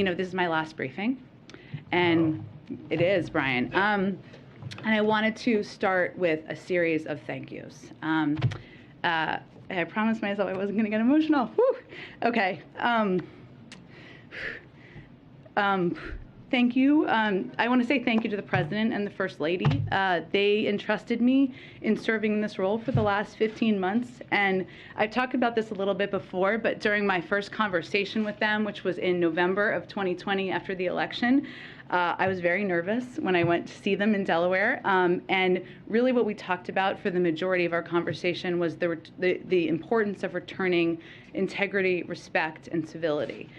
this is my last briefing, and it is, Brian. And I wanted to start with a series of thank yous. I promised myself I wasn't going to get emotional. Whew. Okay. Thank you. I want to say thank you to the President and the First Lady. They entrusted me in serving in this role for the last 15 months. And I've talked about this a little bit before, but during my first conversation with them, which was in November of 2020 after the election, I was very nervous when I went to see them in Delaware. And really what we talked about for the majority of our conversation was the importance of returning integrity, respect, and civility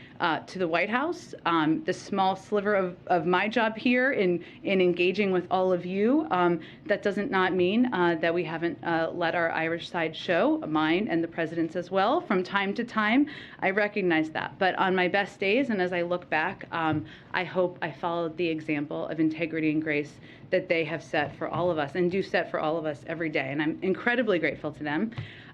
to the White House. The small sliver of my job here in engaging with all of you, that doesn't not mean that we haven't let our Irish side show, mine and the President's as well, from time to time. I recognize that. But on my best days, and as I look back, I hope I followed the example of integrity and grace that they have set for all of us and do set for all of us every day. And I'm incredibly grateful to them.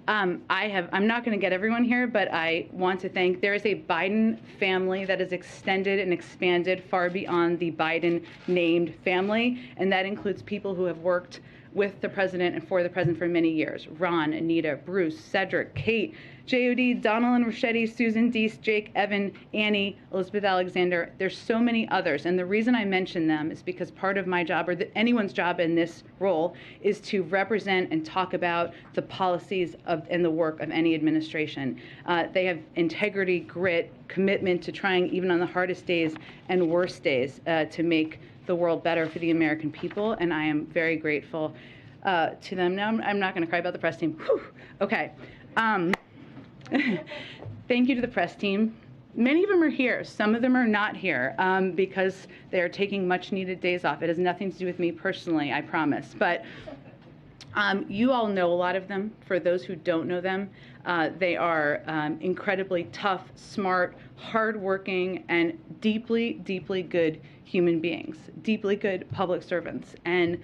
I'm not going to get everyone here, but I want to thank, there is a Biden family that is extended and expanded far beyond the Biden named family, and that includes people who have worked with the President and for the President for many years. Ron, Anita, Bruce, Cedric, Kate, J.O.D., Donald and Rochetti, Susan Deese, Jake, Evan, Annie, Elizabeth Alexander. There's so many others. And the reason I mention them is because part of my job, or anyone's job in this role, is to represent and talk about the policies and the work of any administration. They have integrity, grit, commitment to trying, even on the hardest days and worst days, to make the world better for the American people. And I am very grateful to them. Now, I'm not going to cry about the press team. Whew. Okay. Thank you to the press team. Many of them are here. Some of them are not here because they are taking much needed days off. It has nothing to do with me personally, I promise. But you all know a lot of them. For those who don't know them, they are incredibly tough, smart, hardworking, and deeply, deeply good human beings, deeply good public servants. And,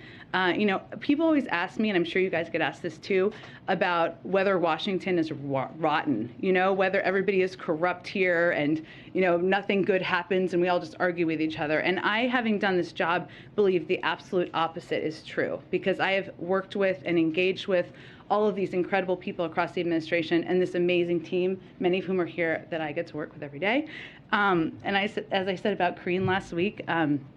people always ask me, and I'm sure you guys get asked this too, about whether Washington is rotten, whether everybody is corrupt here and, nothing good happens and we all just argue with each other. And I, having done this job, believe the absolute opposite is true, because I have worked with and engaged with all of these incredible people across the administration and this amazing team, many of whom are here that I get to work with every day. And as I said about Karine last week,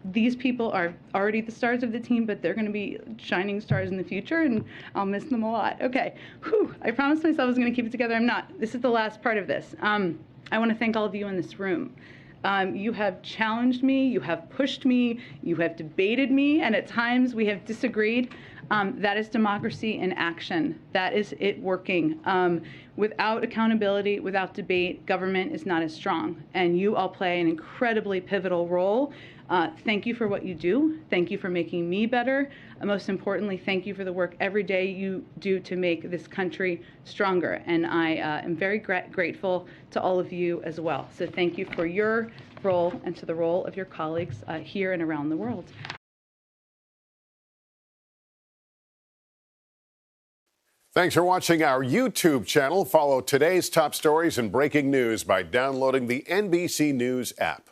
these people are already the stars of the team, but they're going to be shining stars in the future, and I'll miss them a lot. Okay, whew, I promised myself I was going to keep it together. I'm not. This is the last part of this. I want to thank all of you in this room. You have challenged me, you have pushed me, you have debated me, and at times we have disagreed. That is democracy in action. That is it working. Without accountability, without debate, government is not as strong. And you all play an incredibly pivotal role. Thank you for what you do. Thank you for making me better. Most importantly, thank you for the work every day you do to make this country stronger. And I am very grateful to all of you as well. So thank you for your role and to the role of your colleagues here and around the world. Thanks for watching our YouTube channel. Follow today's top stories and breaking news by downloading the NBC News app.